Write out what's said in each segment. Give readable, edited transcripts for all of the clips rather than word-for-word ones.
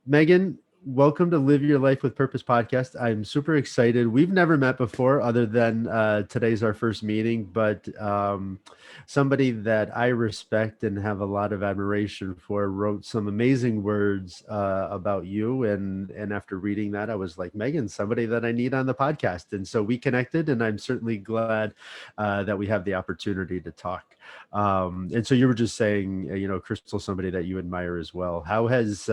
Megan, welcome to Live Your Life with Purpose podcast. I'm super excited. We've never met before, other than today's our first meeting, but somebody that I respect and have a lot of admiration for wrote some amazing words about you. And after reading that, I was like, Megan, somebody that I need on the podcast. And so we connected, and I'm certainly glad that we have the opportunity to talk. And so you were just saying, Crystal, somebody that you admire as well. How has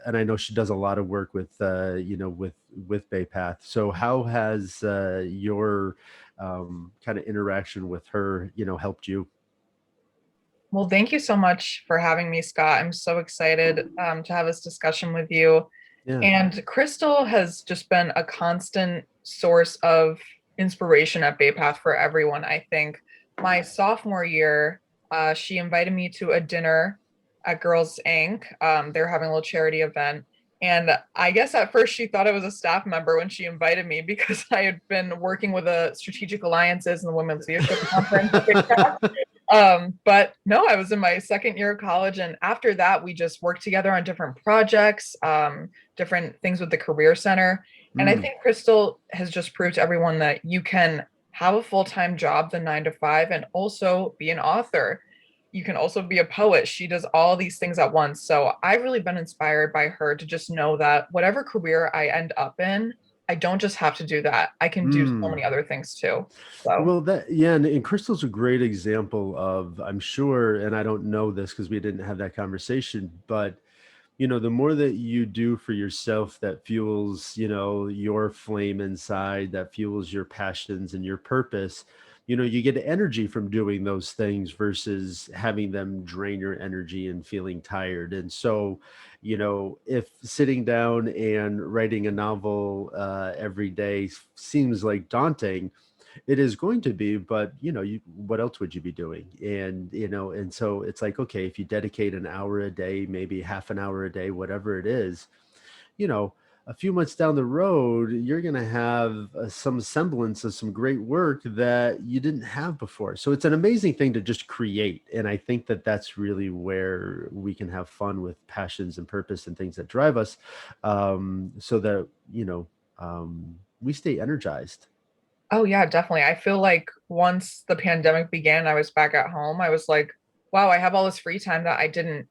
and I know she does a lot of work with with Baypath. So how has your kind of interaction with her helped you? Well, thank you so much for having me, Scott. I'm so excited to have this discussion with you. Yeah. And Crystal has just been a constant source of inspiration at Baypath for everyone. I think my sophomore year, she invited me to a dinner at Girls Inc. They're having a little charity event. And I guess at first she thought I was a staff member when she invited me because I had been working with the strategic alliances and the Women's Leadership Conference. But no, I was in my second year of college. And after that, we just worked together on different projects, different things with the Career Center. And I think Crystal has just proved to everyone that you can have a full-time job, the 9 to 5, and also be an author. You can also be a poet. She does all these things at once. So I've really been inspired by her to just know that whatever career I end up in, I don't just have to do that. I can do so many other things too. So Well, yeah, and Crystal's a great example of, I'm sure, and I don't know this because we didn't have that conversation, but the more that you do for yourself that fuels, your flame inside, that fuels your passions and your purpose, you get energy from doing those things versus having them drain your energy and feeling tired. And so, if sitting down and writing a novel every day seems like daunting, it is going to be, but what else would you be doing? And so it's like, okay, if you dedicate an hour a day, maybe half an hour a day, whatever it is, you know a few months down the road, you're going to have some semblance of some great work that you didn't have before. So it's an amazing thing to just create, and I think that that's really where we can have fun with passions and purpose and things that drive us, so that we stay energized. oh yeah, definitely. I feel like once the pandemic began, I was back at home. I was like, wow, I have all this free time that I didn't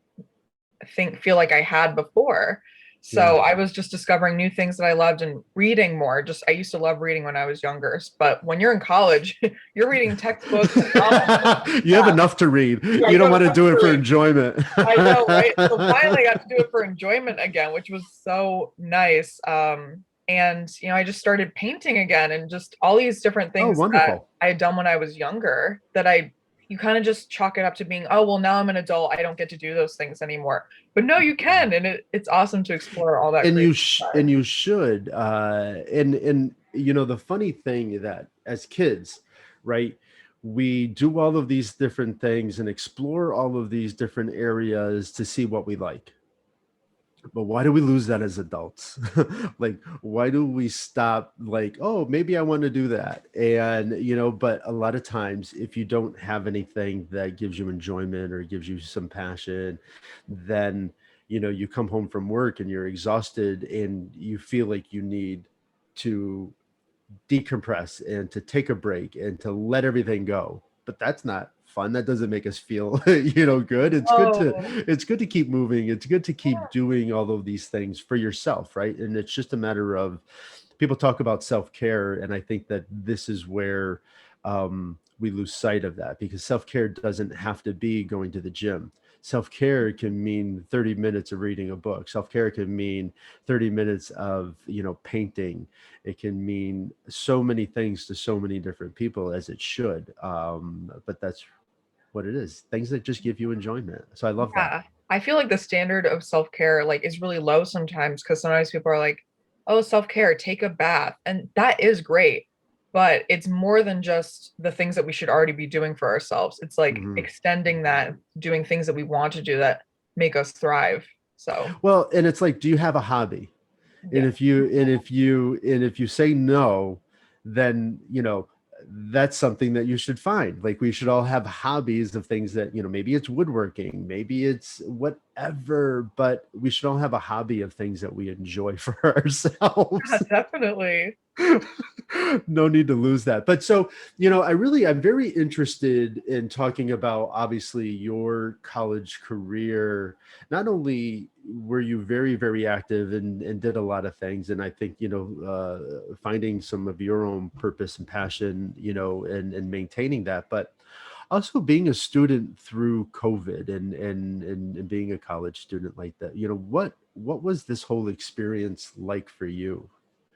feel like I had before. Yeah. So I was just discovering new things that I loved and reading more. Just I used to love reading when I was younger, but when you're in college, you're reading textbooks and novels. You have enough to read. Yeah, You you don't have want to enough do to it for read. enjoyment. I know, right? So finally I got to do it for enjoyment again, which was so nice. And I just started painting again and just all these different Oh, things that wonderful. I had done when I was younger that you kind of just chalk it up to being, oh, well, now I'm an adult. I don't get to do those things anymore. But no, you can. And it's awesome to explore all that And creative side. you should. And the funny thing that as kids, right, we do all of these different things and explore all of these different areas to see what we like. But why do we lose that as adults? Like, why do we stop? Like, oh, maybe I want to do that. And but a lot of times, if you don't have anything that gives you enjoyment or gives you some passion, then you come home from work and you're exhausted and you feel like you need to decompress and to take a break and to let everything go. But that's not fun. That doesn't make us feel good. Oh, It's good to keep moving. It's good to keep doing all of these things for yourself, right? And it's just a matter of, people talk about self-care, and I think that this is where we lose sight of that, because self-care doesn't have to be going to the gym. Self-care can mean 30 minutes of reading a book. Self-care can mean 30 minutes of painting. It can mean so many things to so many different people, as it should. But that's what it is. Things that just give you enjoyment. So I love that. yeah. I feel like the standard of self-care like is really low sometimes because sometimes people are like, oh, self-care, take a bath. And that is great. But it's more than just the things that we should already be doing for ourselves. It's like Mhm. extending that, doing things that we want to do that make us thrive. So, Well, and it's like, do you have a hobby? And yeah. if you say no, then that's something that you should find. Like, we should all have hobbies of things that maybe it's woodworking, maybe it's forever, but we should all have a hobby of things that we enjoy for Yeah, ourselves. definitely. No need to lose that. But so, I'm very interested in talking about obviously your college career. Not only were you very, very active and did a lot of things, and I think, finding some of your own purpose and passion, and maintaining that, but also being a student through COVID and being a college student like that, what was this whole experience like for you?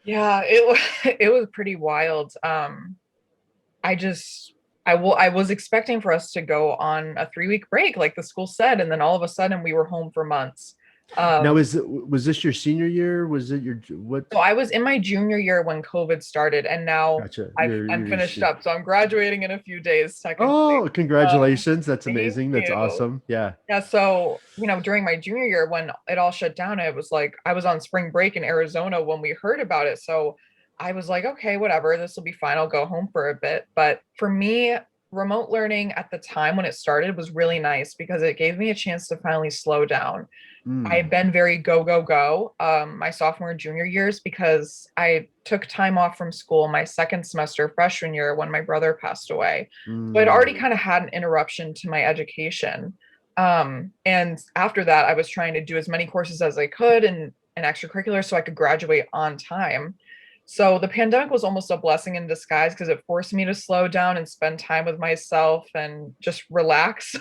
Yeah, it was it was pretty wild. I just I was expecting for us to go on a 3-week break, like the school said, and then all of a sudden we were home for months. Now, Um, was this your senior year? Was it what? so I was in my junior year when COVID started, and now Gotcha. I'm finished up. So I'm graduating in a few days, technically. Oh, Um, congratulations. That's Thank amazing. That's you. awesome. Yeah. Yeah, so during my junior year when it all shut down, it was like I was on spring break in Arizona when we heard about it. So I was like, okay, whatever, this will be fine. I'll go home for a bit. But for me, remote learning at the time when it started was really nice because it gave me a chance to finally slow down. I Mm, had been very go, go, go my sophomore and junior years because I took time off from school my second semester freshman year when my brother passed away. So I'd already mm, kind of had an interruption to my education. And after that, I was trying to do as many courses as I could and extracurricular so I could graduate on time. So the pandemic was almost a blessing in disguise because it forced me to slow down and spend time with myself and just relax.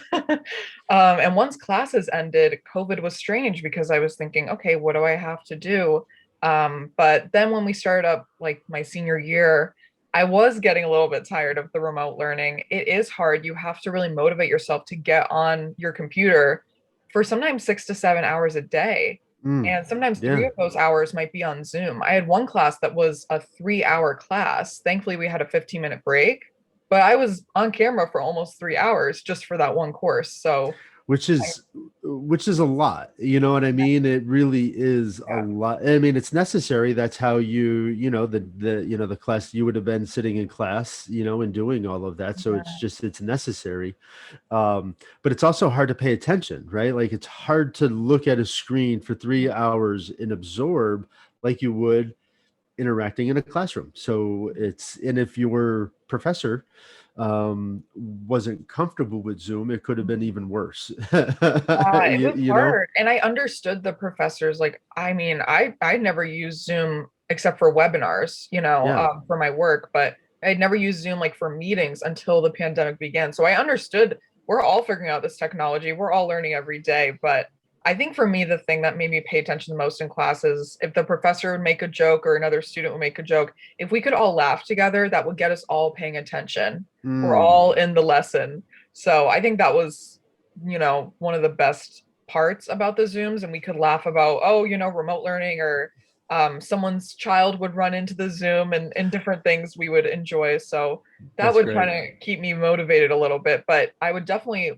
And once classes ended, COVID was strange because I was thinking, okay, what do I have to do? But then when we started up like my senior year, I was getting a little bit tired of the remote learning. It is hard. You have to really motivate yourself to get on your computer for sometimes 6 to 7 hours a day. mm. And sometimes three Yeah. of those hours might be on Zoom. I had one class that was a 3 hour class. Thankfully, we had a 15-minute break, but I was on camera for almost 3 hours just for that one course. So, which I, is which is a lot, you know what I mean? It really is a yeah, lot. I mean, it's necessary. That's how the class, you would have been sitting in class, and doing all of that, so yeah, it's necessary. But it's also hard to pay attention, right? Like, it's hard to look at a screen for 3 hours and absorb like you would interacting in a classroom. So and if your professor wasn't comfortable with Zoom, it could have been even worse. it you, was you know? hard. And I understood the professors. Like, I mean, I never used Zoom except for webinars, Yeah. for my work, but I'd never used Zoom like for meetings until the pandemic began. So I understood we're all figuring out this technology. We're all learning every day. But I think for me, the thing that made me pay attention the most in class is if the professor would make a joke or another student would make a joke, if we could all laugh together, that would get us all paying attention. We're Mm. all in the lesson. So I think that was one of the best parts about the Zooms. And we could laugh about, oh, remote learning or someone's child would run into the Zoom and different things we would enjoy. So that That's would great. kind of keep me motivated a little bit. But I would definitely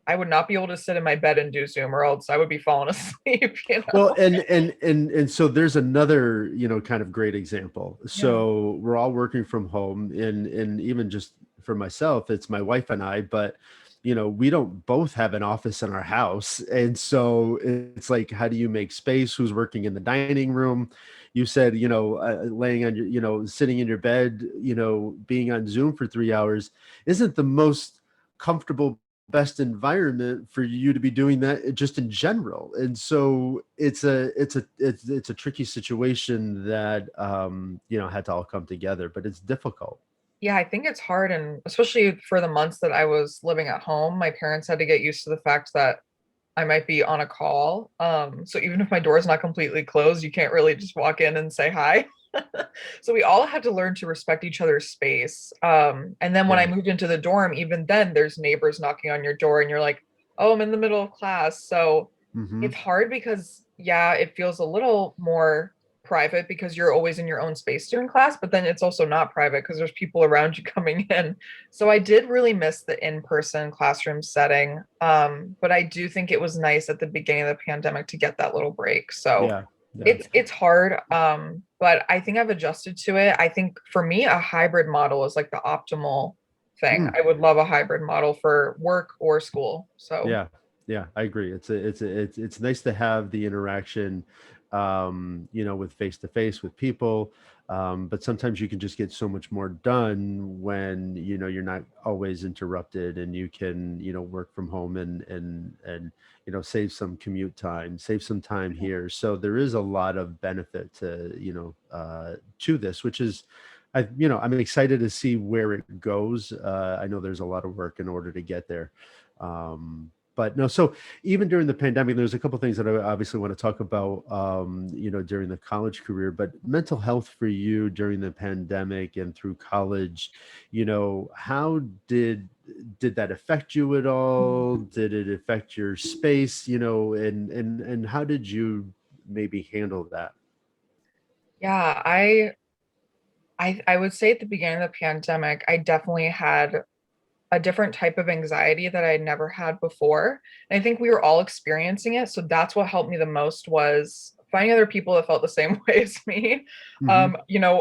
I would not be able to sit in my bed and do Zoom or else I would be falling asleep, Well, and so there's another, kind of great example. Yeah. So we're all working from home, and even just for myself, it's my wife and I, but we don't both have an office in our house. And so it's like, how do you make space? Who's working in the dining room? You said, laying on sitting in your bed, being on Zoom for 3 hours isn't the most comfortable, best environment for you to be doing that just in general. And so it's a tricky situation that had to all come together, but it's difficult. Yeah, I think it's hard. And especially for the months that I was living at home, my parents had to get used to the fact that I might be on a call. So even if my door is not completely closed, you can't really just walk in and say hi. So we all had to learn to respect each other's space. And then when I Yeah. moved into the dorm, even then there's neighbors knocking on your door and you're like, oh, I'm in the middle of class. So Hmm. it's hard because yeah, it feels a little more private because you're always in your own space during class, but then it's also not private because there's people around you coming in. So I did really miss the in-person classroom setting. But I do think it was nice at the beginning of the pandemic to get that little break. So Yeah. Yeah. it's hard. But I think I've adjusted to it. I think for me, a hybrid model is like the optimal thing. Mm. I would love a hybrid model for work or school. So Yeah. Yeah, I agree. It's nice to have the interaction, with face to face with people. But sometimes you can just get so much more done when, you're not always interrupted, and you can, work from home, and save some commute time, save some time here. So there is a lot of benefit to this, which is, I'm excited to see where it goes. I know there's a lot of work in order to get there. But no, so even during the pandemic, there's a couple things that I obviously want to talk about, during the college career, but mental health for you during the pandemic and through college, how did that affect you at all? Did it affect your space, and how did you maybe handle that? Yeah, I would say at the beginning of the pandemic, I definitely had a different type of anxiety that I had never had before. And I think we were all experiencing it. So that's what helped me the most was finding other people that felt the same way as me. Hmm.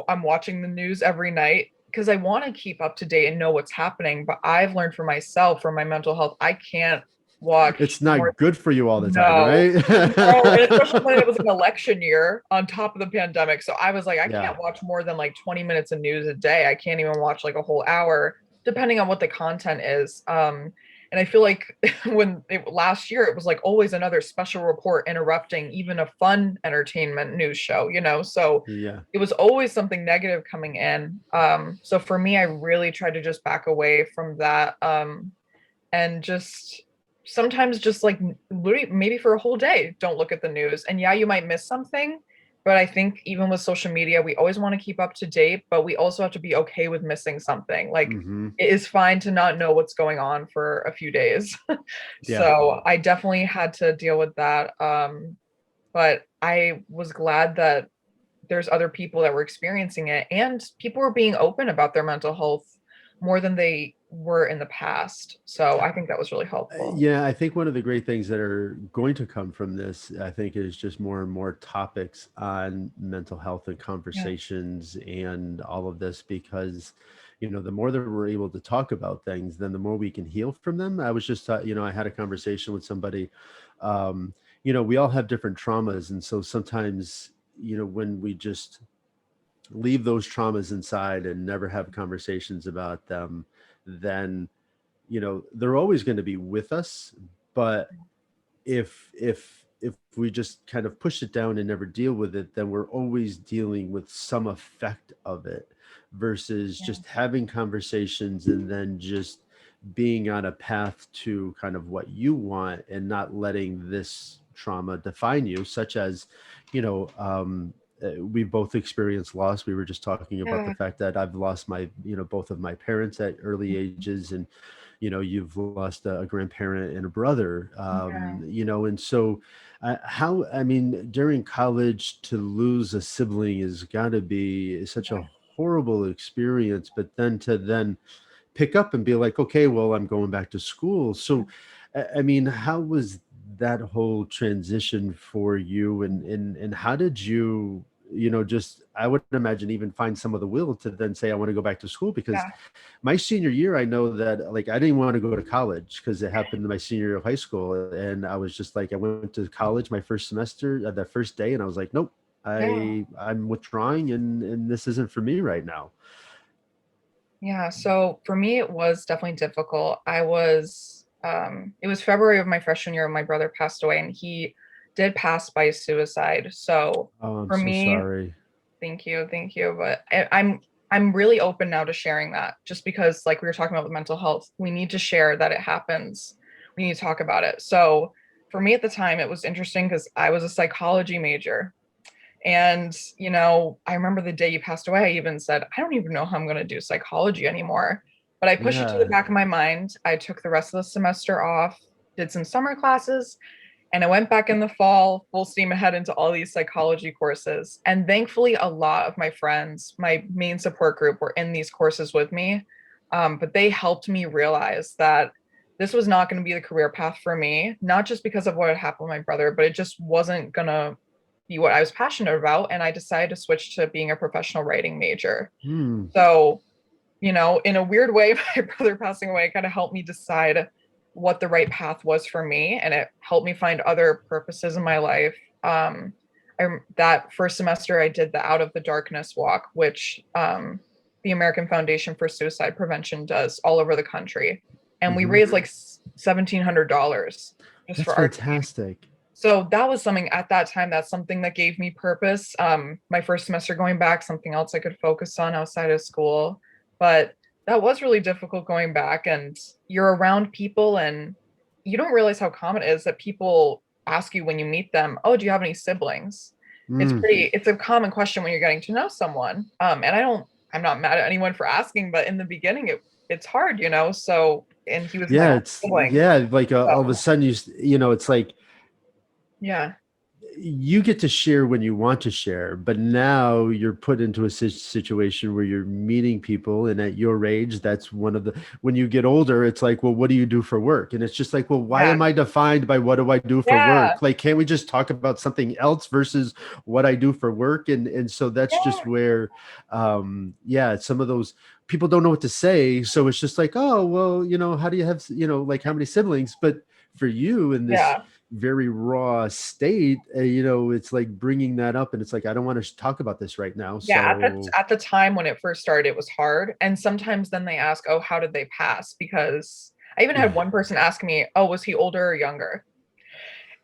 I'm watching the news every night because I want to keep up to date and know what's happening. But I've learned for myself, for my mental health, I can't watch It's more. not good for you all the time, No, right? no, and especially when it was an election year on top of the pandemic. So I was like, I Yeah. can't watch more than like 20 minutes of news a day. I can't even watch like a whole hour, depending on what the content is. And I feel like last year, it was like always another special report interrupting even a fun entertainment news show, So Yeah. it was always something negative coming in. So for me, I really tried to just back away from that. And just sometimes just like literally maybe for a whole day don't look at the news, and yeah, you might miss something, but I think even with social media we always want to keep up to date, but we also have to be okay with missing something. Like Hmm. it is fine to not know what's going on for a few days. Yeah. So I definitely had to deal with that, but I was glad that there's other people that were experiencing it and people were being open about their mental health more than they were in the past. So I think that was really helpful. Yeah, I think one of the great things that are going to come from this, I think, is just more and more topics on mental health and Yeah. conversations and all of this, because, the more that we're able to talk about things, then the more we can heal from them. I was just, I had a conversation with somebody. We all have different traumas. And so sometimes, when we just leave those traumas inside and never have conversations about them, then they're always going to be with us. But if we just kind of push it down and never deal with it, then we're always dealing with some effect of it, versus Yeah. just having conversations and then just being on a path to kind of what you want, and not letting this trauma define you, such as, we both experienced loss. We were just talking about the Yeah. fact that I've lost both of my parents at early ages, and you've lost a grandparent and a brother, Yeah. and so, how, I mean, during college, to lose a sibling has got to be such a horrible experience, but then pick up and be like, okay, well, I'm going back to school. So, I mean, how was that whole transition for you, and how did you, just, I would imagine, even find some of the will to then say, I want to go back to school? Because Yeah. my senior year, I know that, like, I didn't want to go to college because it happened in my senior year of high school. And I was just like, I went to college my first semester, that first day, and I was like, nope, Yeah. I'm withdrawing, and this isn't for me right now. Yeah. So for me, it was definitely difficult. It was February of my freshman year when my brother passed away, and he did pass by suicide. So Oh, I'm for so me, sorry. thank you, thank you. But I'm really open now to sharing that, just because, like we were talking about with mental health, we need to share that it happens. We need to talk about it. So for me at the time, it was interesting because I was a psychology major. And, I remember the day you passed away, I even said, I don't even know how I'm going to do psychology anymore. But I pushed it to the Yeah. back of my mind. I took the rest of the semester off, did some summer classes, and I went back in the fall, full steam ahead into all these psychology courses. And thankfully, a lot of my friends, my main support group, were in these courses with me. But they helped me realize that this was not going to be the career path for me, not just because of what had happened with my brother, but it just wasn't going to be what I was passionate about. And I decided to switch to being a professional writing major. Hmm. So, in a weird way, my brother passing away kind of helped me decide what the right path was for me, and it helped me find other purposes in my life. That first semester, I did the Out of the Darkness walk, which the American Foundation for Suicide Prevention does all over the country, and we Hmm. raised like $1,700 just That's for our. fantastic. So that was something at that time, that's something that gave me purpose. My first semester going back, something else I could focus on outside of school. But that was really difficult going back, and you're around people and you don't realize how common it is that people ask you when you meet them, "Oh, do you have any siblings?" Mm. It's a common question when you're getting to know someone. And I'm not mad at anyone for asking, but in the beginning it's hard, you know. So, and he was my Yeah, only it's sibling. yeah, like all of a So, sudden you know, it's like yeah. you get to share when you want to share, but now you're put into a situation where you're meeting people, and at your age, that's one of the when you get older, it's like, well, what do you do for work? And it's just like, well, why Yeah. am I defined by what do I do for Yeah. work? Like, can't we just talk about something else versus what I do for work? And so that's just Yeah. where yeah, some of those people don't know what to say, so it's just like, oh, well, you know, how do you have, you know, like how many siblings? But for you in this Yeah. very raw state, you know, it's like bringing that up, and it's like, I don't want to talk about this right now. Yeah, So at the time when it first started, it was hard. And sometimes then they ask, "Oh, how did they pass?" Because I even had one person ask me, "Oh, was he older or younger?"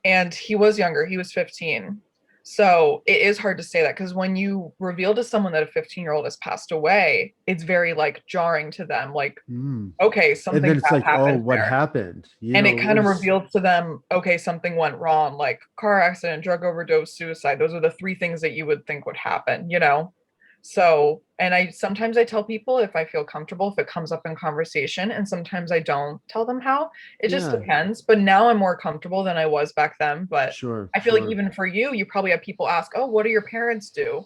And he was younger. He was 15. So it is hard to say that, because when you reveal to someone that a 15-year-old has passed away, it's very like jarring to them. Like, mm. okay, And something then it's bad like, oh, happened what there. happened, you And it know, it kind of was reveals to them, okay, something went wrong, like car accident, drug overdose, suicide. Those are the three things that you would think would happen, you know. So, and I sometimes I tell people if I feel comfortable, if it comes up in conversation, and sometimes I don't tell them how. It just yeah, depends. But now I'm more comfortable than I was back then. But sure, I feel like sure. even for you, you probably have people ask, "Oh, what do your parents do?"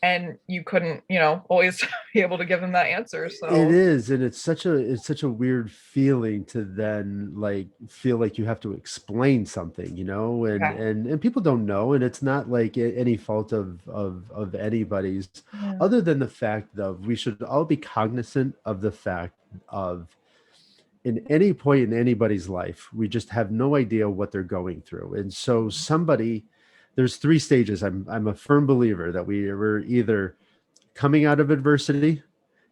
And you couldn't, you know, always be able to give them that answer. It So, is, and it's such a weird feeling to then like feel like you have to explain something, you know, yeah. and people don't know, and it's not like any fault of anybody's, Yeah. other than the fact of we should all be cognizant of the fact of in any point in anybody's life, we just have no idea what they're going through. And so somebody, there's three stages. I'm a firm believer that we're either coming out of adversity,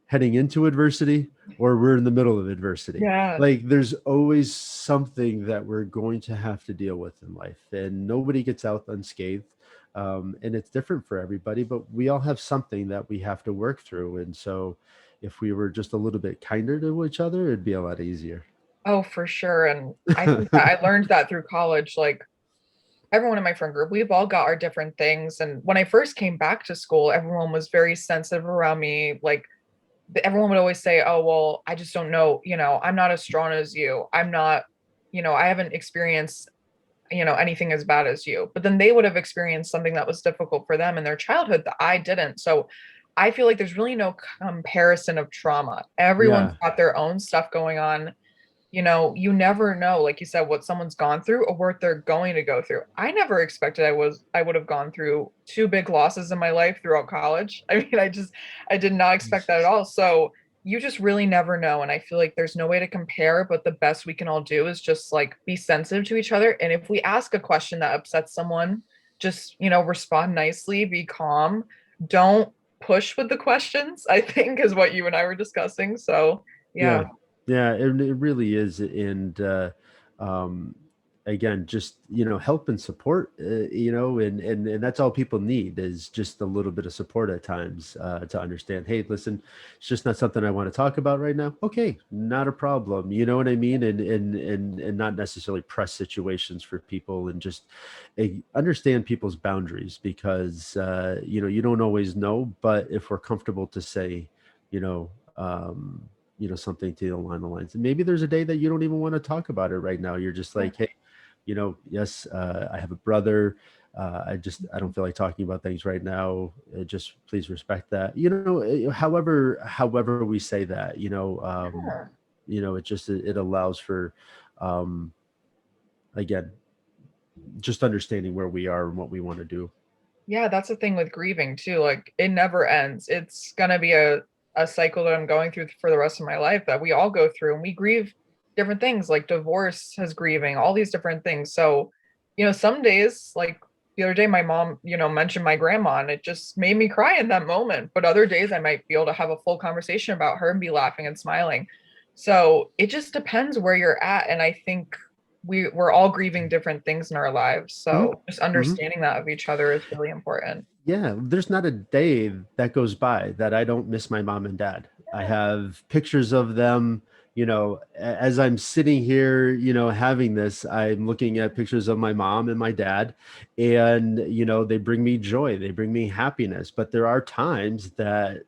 heading into adversity, or we're in the middle of adversity. Yeah. Like there's always something that we're going to have to deal with in life, and nobody gets out unscathed. And it's different for everybody, but we all have something that we have to work through. And so if we were just a little bit kinder to each other, it'd be a lot easier. Oh, for sure. And I think that I learned that through college. Like, everyone in my friend group, we've all got our different things. And when I first came back to school, everyone was very sensitive around me. Like, everyone would always say, "Oh, well, I just don't know. You know, I'm not as strong as you. I'm not, you know, I haven't experienced, you know, anything as bad as you." But then they would have experienced something that was difficult for them in their childhood that I didn't. So I feel like there's really no comparison of trauma. Everyone's Yeah. got their own stuff going on. You know, you never know, like you said, what someone's gone through or what they're going to go through. I never expected I would have gone through two big losses in my life throughout college. I mean, I did not expect that at all. So you just really never know. And I feel like there's no way to compare, but the best we can all do is just like be sensitive to each other. And if we ask a question that upsets someone, just, you know, respond nicely, be calm. Don't push with the questions, I think is what you and I were discussing. So Yeah, yeah. yeah, it really is, and um, again, just you know, help and support, you know, and that's all people need is just a little bit of support at times to understand. Hey, listen, it's just not something I want to talk about right now. Okay, not a problem. You know what I mean? And not necessarily press situations for people, and just understand people's boundaries because you know you don't always know, but if we're comfortable to say, you know. You know, something to along the lines. And maybe there's a day that you don't even want to talk about it right now. You're just like, hey, you know, yes, I have a brother. I don't feel like talking about things right now. Just please respect that. You know, however we say that, Yeah. you know, it allows for, um, again, just understanding where we are and what we want to do. Yeah, that's the thing with grieving too. Like, it never ends. It's gonna be a cycle that I'm going through for the rest of my life that we all go through, and we grieve different things like divorce has grieving, all these different things. So, some days, like the other day, my mom, mentioned my grandma and it just made me cry in that moment. But other days, I might be able to have a full conversation about her and be laughing and smiling. So it just depends where you're at. And I think we're all grieving different things in our lives. Mhm, So just mhm. understanding that of each other is really important. Yeah, there's not a day that goes by that I don't miss my mom and dad. I have pictures of them, as I'm sitting here, having this, I'm looking at pictures of my mom and my dad, and, they bring me joy, they bring me happiness. But there are times that,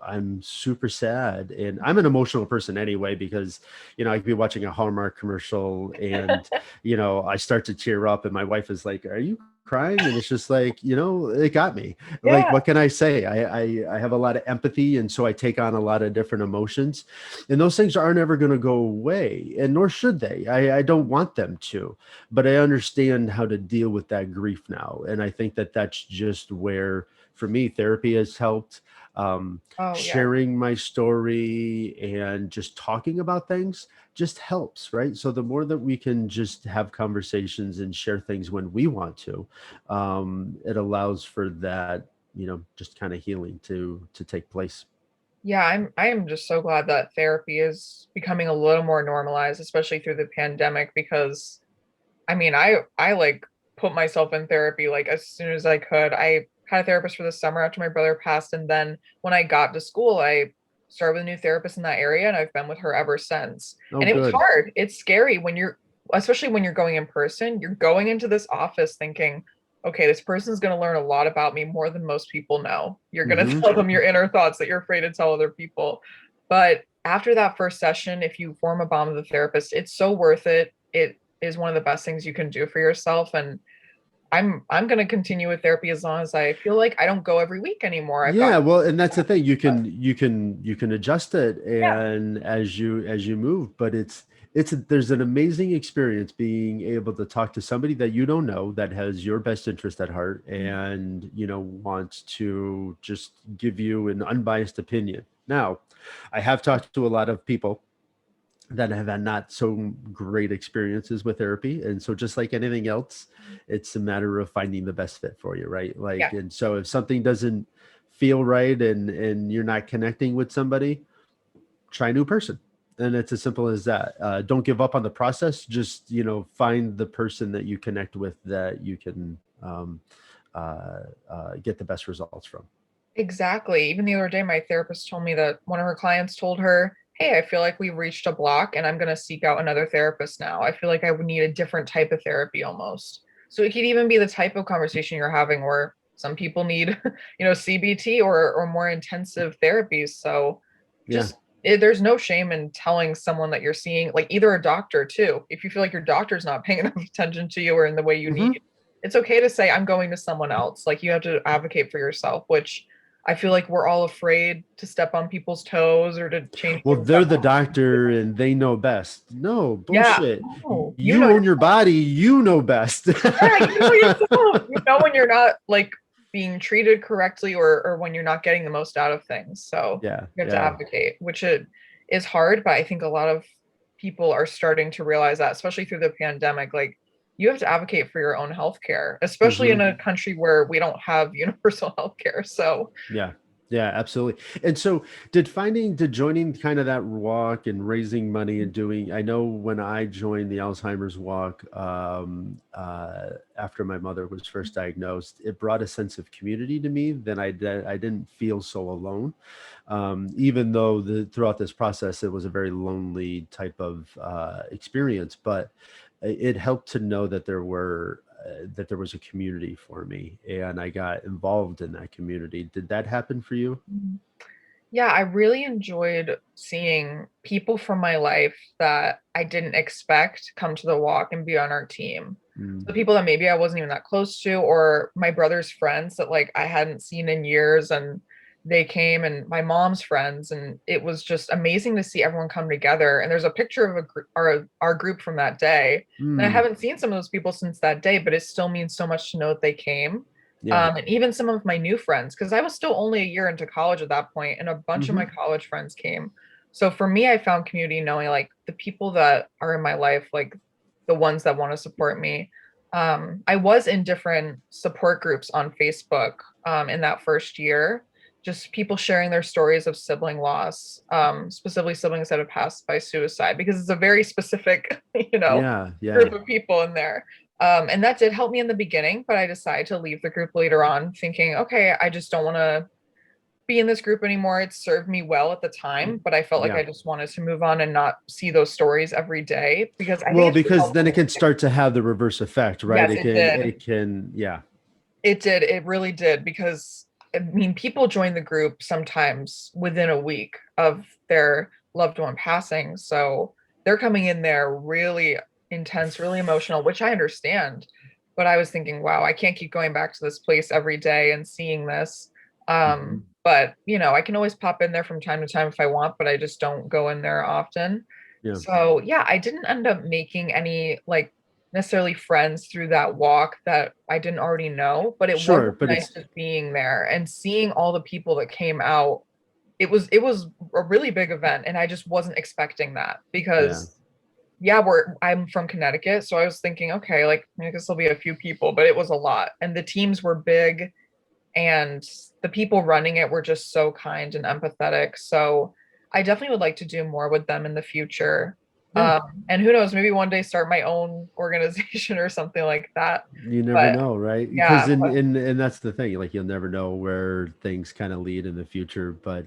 I'm super sad. And I'm an emotional person anyway, because, I could be watching a Hallmark commercial and, I start to tear up, and my wife is like, "Are you crying?" And it's just like, it got me. Like, Yeah. what can I say? I have a lot of empathy, and so I take on a lot of different emotions, and those things aren't ever going to go away, and nor should they. I don't want them to, but I understand how to deal with that grief now, and I think that that's just where, for me, therapy has helped. Oh, yeah. Sharing my story and just talking about things just helps, right? So the more that we can just have conversations and share things when we want to, it allows for that, just kind of healing to take place. Yeah, I am just so glad that therapy is becoming a little more normalized, especially through the pandemic, because I mean, I like put myself in therapy like as soon as I could. I had a therapist for the summer after my brother passed, and then when I got to school, I started with a new therapist in that area, and I've been with her ever since. Oh, And it was good. hard. It's scary when especially when you're going in person, you're going into this office thinking, okay, this person's going to learn a lot about me more than most people know. You're going to Hmm. tell them your inner thoughts that you're afraid to tell other people. But after that first session, if you form a bond with a therapist, it's so worth it. It is one of the best things you can do for yourself. And I'm going to continue with therapy as long as I feel like I don't go every week anymore. I've Yeah, gotten well, and that's the thing. You can adjust it, yeah. and as you move, but there's an amazing experience being able to talk to somebody that you don't know, that has your best interest at heart, and wants to just give you an unbiased opinion. Now, I have talked to a lot of people that have had not so great experiences with therapy, and so just like anything else, it's a matter of finding the best fit for you, right? Like, Yeah, and so if something doesn't feel right, and you're not connecting with somebody, try a new person. And it's as simple as that. Don't give up on the process. Just find the person that you connect with, that you can get the best results from. exactly. Even the other day, my therapist told me that one of her clients told her, hey, I feel like we've reached a block and I'm going to seek out another therapist now. I feel like I would need a different type of therapy almost. So it could even be the type of conversation you're having where some people need, CBT or more intensive therapies. So Yeah. just there's no shame in telling someone that you're seeing, like either a doctor too. If you feel like your doctor's not paying enough attention to you or in the way you need, Hmm. it's okay to say, I'm going to someone else. Like you have to advocate for yourself, which I feel like we're all afraid to step on people's toes or to change Well, things that they're the want to do. doctor and they know best. No, Yeah. bullshit. Oh, You own your body. You know best. yeah, you know yourself. You know when you're not like being treated correctly or when you're not getting the most out of things. So Yeah, you have to yeah. advocate, which it is hard, but I think a lot of people are starting to realize that, especially through the pandemic. Like you have to advocate for your own healthcare, especially in Hmm. a country where we don't have universal healthcare. So Yeah. Yeah, absolutely. And so did joining kind of that walk and raising money and doing, I know when I joined the Alzheimer's walk, after my mother was first diagnosed, it brought a sense of community to me. Then I didn't feel so alone. Even though throughout this process, it was a very lonely type of experience, but it helped to know that there was a community for me, and I got involved in that community. Did that happen for you? yeah, I really enjoyed seeing people from my life that I didn't expect come to the walk and be on our team. Mm, The people that maybe I wasn't even that close to, or my brother's friends that like I hadn't seen in years, and they came, and my mom's friends, and it was just amazing to see everyone come together. And there's a picture of our group from that day, and I mm, haven't seen some of those people since that day, but it still means so much to know that they came. yeah. And even some of my new friends, because I was still only a year into college at that point, and a bunch of my Hmm. college friends came. So for me, I found community knowing like the people that are in my life, like the ones that want to support me. I was in different support groups on Facebook in that first year, just people sharing their stories of sibling loss, specifically siblings that have passed by suicide, because it's a very specific, Yeah, group yeah. of people in there. And that did help me in the beginning, but I decided to leave the group later on, thinking, okay, I just don't want to be in this group anymore. It served me well at the time, but I felt like Yeah. I just wanted to move on and not see those stories every day because I think Well, it's really because then it helpful. can start to have the reverse effect, right? Yes, it did. It can, yeah, It did. It really did because I mean, people join the group sometimes within a week of their loved one passing. So they're coming in there really intense, really emotional, which I understand. But I was thinking, wow, I can't keep going back to this place every day and seeing this. mhm, But I can always pop in there from time to time if I want, but I just don't go in there often. yeah. So yeah, I didn't end up making any like necessarily friends through that walk that I didn't already know, but it was Sure, but nice it's just being there and seeing all the people that came out. It was a really big event and I just wasn't expecting that yeah. because yeah, I'm from Connecticut, so I was thinking, okay, like I guess there'll be a few people, but it was a lot. And the teams were big and the people running it were just so kind and empathetic. So I definitely would like to do more with them in the future. Yeah. And who knows, maybe one day start my own organization or something like that. You never But know, right? Because yeah, but and that's the thing. Like you'll never know where things kind of lead in the future. But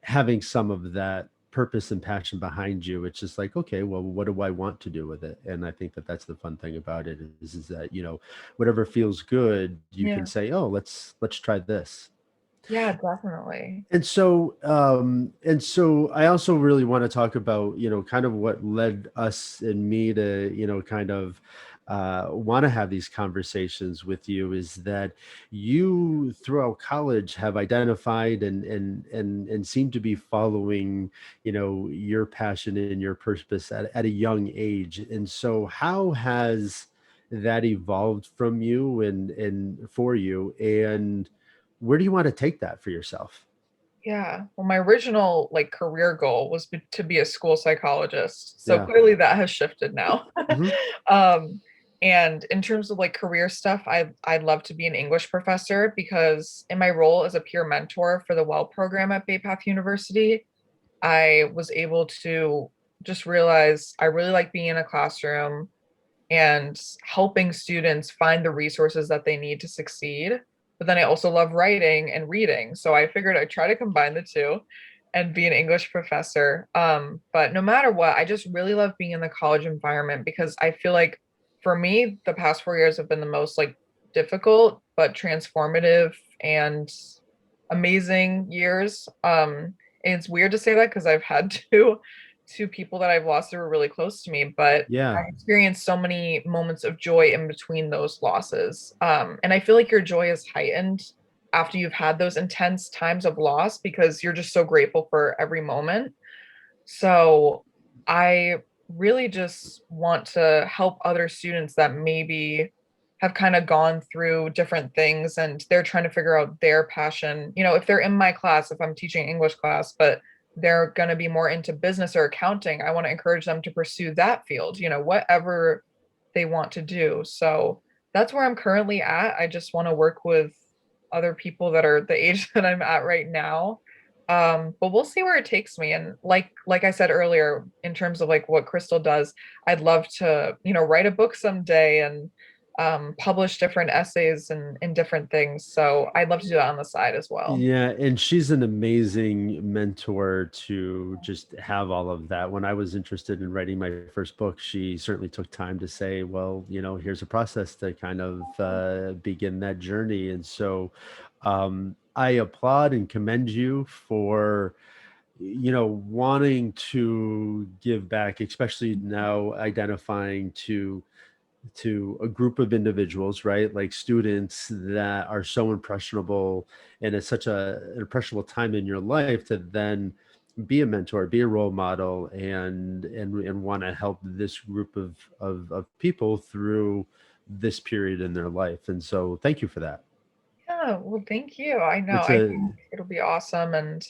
having some of that purpose and passion behind you, it's just like, okay, well, what do I want to do with it? And I think that that's the fun thing about it is that whatever feels good, you can yeah, say, oh, let's try this. yeah, definitely. And so I also really want to talk about, kind of what led us and me to, kind of want to have these conversations with you is that you throughout college have identified and seem to be following, your passion and your purpose at a young age. And so how has that evolved from you and for you? And where do you want to take that for yourself? Yeah. Well, my original like career goal was to be a school psychologist. So Yeah. clearly that has shifted now. Hmm. um, and in terms of like career stuff, I'd love to be an English professor because in my role as a peer mentor for the WELL program at Bay Path University, I was able to just realize I really like being in a classroom and helping students find the resources that they need to succeed. But then I also love writing and reading. So I figured I'd try to combine the two and be an English professor. But no matter what, I just really love being in the college environment because I feel like for me, the past 4 years have been the most like difficult but transformative and amazing years. And it's weird to say that because I've had two people that I've lost that were really close to me, but Yeah. I've experienced so many moments of joy in between those losses. And I feel like your joy is heightened after you've had those intense times of loss because you're just so grateful for every moment. So I really just want to help other students that maybe have kind of gone through different things and they're trying to figure out their passion. If they're in my class, if I'm teaching English class, but they're going to be more into business or accounting, I want to encourage them to pursue that field, whatever they want to do. So that's where I'm currently at. I just want to work with other people that are the age that I'm at right now. But we'll see where it takes me. And like I said earlier, in terms of like what Crystal does, I'd love to, write a book someday and publish different essays and different things. So I'd love to do that on the side as well. Yeah, and she's an amazing mentor to just have all of that. When I was interested in writing my first book, she certainly took time to say, well, here's a process to kind of begin that journey. And so I applaud and commend you for, wanting to give back, especially now identifying to a group of individuals, right? Like students that are so impressionable and it's such an impressionable time in your life to then be a mentor, be a role model, and want to help this group of people through this period in their life. And so thank you for that. Yeah, well, thank you. I know. It's I a think it'll be awesome. And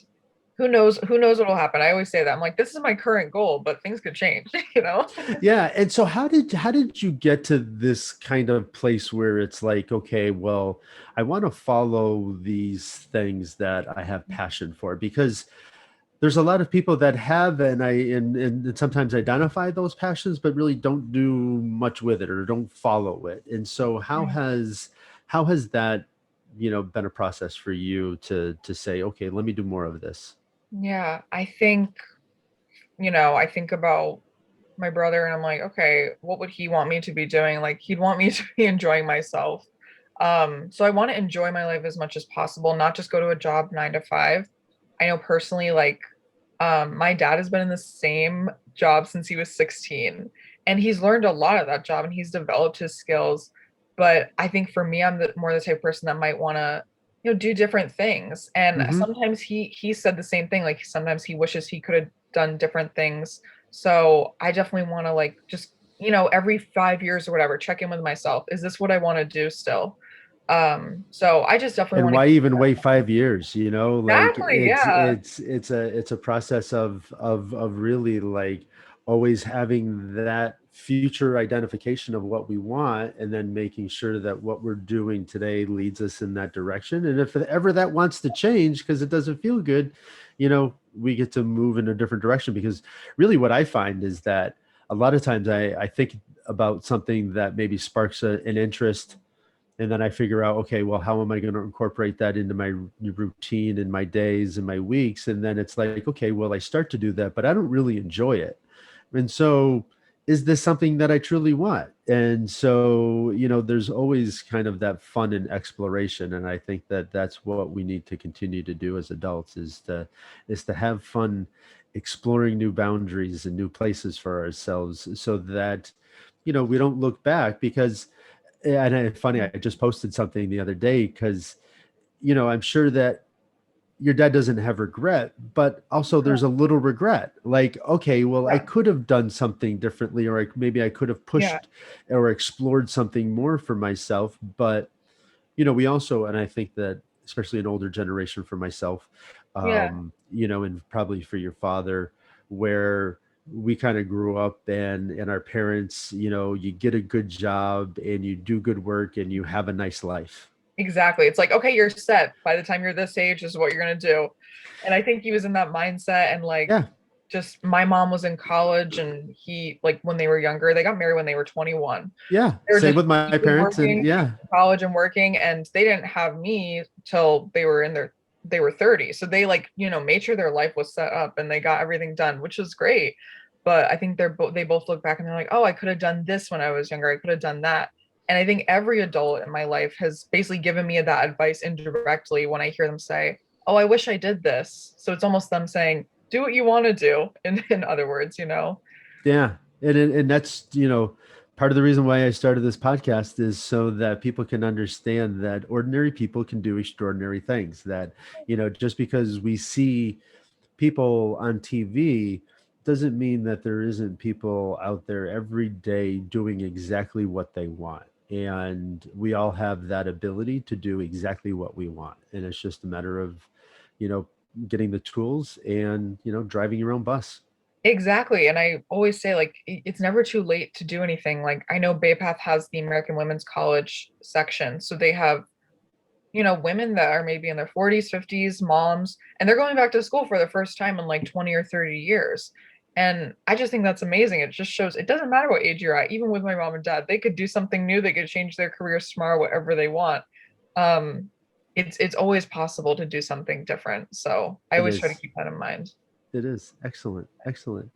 who knows what'll happen. I always say that. I'm like, this is my current goal, but things could change, you know? Yeah. And so how did you get to this kind of place where it's like, okay, well, I want to follow these things that I have passion for? Because there's a lot of people that have and sometimes identify those passions, but really don't do much with it or don't follow it. And so Yeah. how has that, been a process for you to say, okay, let me do more of this? Yeah, I think, I think about my brother and I'm like, okay, what would he want me to be doing? Like he'd want me to be enjoying myself. So I want to enjoy my life as much as possible, not just go to a job 9 to 5. I know personally, like, my dad has been in the same job since he was 16, and he's learned a lot of that job and he's developed his skills. But I think for me, I'm more the type of person that might want to, do different things. And Hmm. sometimes he said the same thing. Like sometimes he wishes he could have done different things. So I definitely want to like just, every 5 years or whatever, check in with myself. Is this what I want to do still? So I just definitely And want to why keep even wait 5 years? Like exactly, yeah, it's a process of really like always having that future identification of what we want, and then making sure that what we're doing today leads us in that direction. And if ever that wants to change because it doesn't feel good, we get to move in a different direction. Because really what I find is that a lot of times I think about something that maybe sparks an interest, and then I figure out, okay, well, how am I going to incorporate that into my routine and my days and my weeks? And then it's like, okay, well, I start to do that, but I don't really enjoy it. And so, is this something that I truly want? And so, there's always kind of that fun and exploration. And I think that that's what we need to continue to do as adults, is to have fun exploring new boundaries and new places for ourselves, so that, we don't look back. Because yeah, and it's funny, I just posted something the other day because, I'm sure that your dad doesn't have regret, but also there's a little regret. Like, okay, well, I yeah, could have done something differently, or maybe I could have yeah, pushed or explored something more for myself. But, we also, and I think that especially an older generation for myself, yeah. and probably for your father, where we kind of grew up, and our parents, you get a good job and you do good work and you have a nice life. Exactly. It's like, okay, you're set. By the time you're this age, this is what you're gonna do. And I think he was in that mindset and like Yeah. just my mom was in college and he like when they were younger, they got married when they were 21. Yeah. They were Same just with my he was parents. And working, he yeah. was in college and working, and they didn't have me till they were 30. So they like, made sure their life was set up and they got everything done, which was great. But I think they both look back and they're like, oh, I could have done this when I was younger. I could have done that. And I think every adult in my life has basically given me that advice indirectly when I hear them say, oh, I wish I did this. So it's almost them saying, do what you want to do, in other words. Yeah. And that's, part of the reason why I started this podcast is so that people can understand that ordinary people can do extraordinary things. That, just because we see people on TV doesn't mean that there isn't people out there every day doing exactly what they want. And we all have that ability to do exactly what we want. And it's just a matter of, you know, getting the tools and, driving your own bus. Exactly. And I always say, like, it's never too late to do anything. Like, I know Bay Path has the American Women's College section. So they have, women that are maybe in their 40s, 50s, moms, and they're going back to school for the first time in like 20 or 30 years. And I just think that's amazing. It just shows it doesn't matter what age you're at. Even with my mom and dad, they could do something new. They could change their careers tomorrow, whatever they want. Um, it's always possible to do something different. So I It always try to is. keep that in mind. It is. Excellent. Excellent.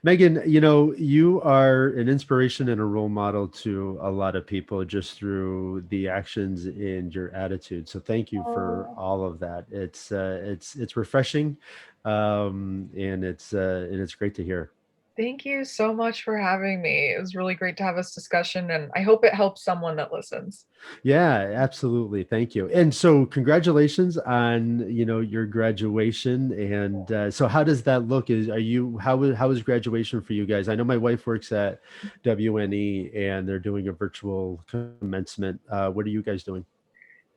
Megan, you are an inspiration and a role model to a lot of people just through the actions and your attitude. So thank you for Oh, all of that. It's refreshing, and it's great to hear. thank you so much for having me. It was really great to have this discussion, and I hope it helps someone that listens. Yeah, absolutely. Thank you. And so congratulations on, your graduation. And so how does that look? How is graduation for you guys? I know my wife works at WNE and they're doing a virtual commencement. What are you guys doing?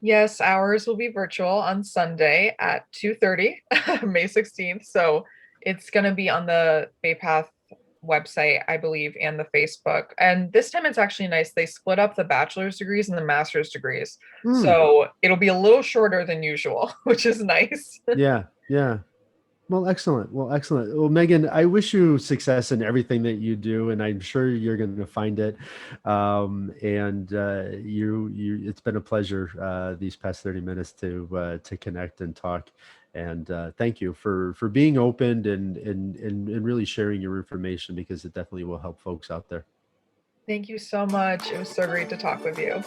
Yes, ours will be virtual on Sunday at 2:30, May 16th. So it's going to be on the BayPath website, I believe, and the Facebook. And this time it's actually nice. They split up the bachelor's degrees and the master's degrees. Hmm. So it'll be a little shorter than usual, which is nice. Yeah, yeah. Well, excellent. Well, excellent. Well, Megan, I wish you success in everything that you do, and I'm sure you're going to find it. And it's been a pleasure these past 30 minutes to connect and talk. And thank you for being open and really sharing your information because it definitely will help folks out there. Thank you so much. It was so great to talk with you.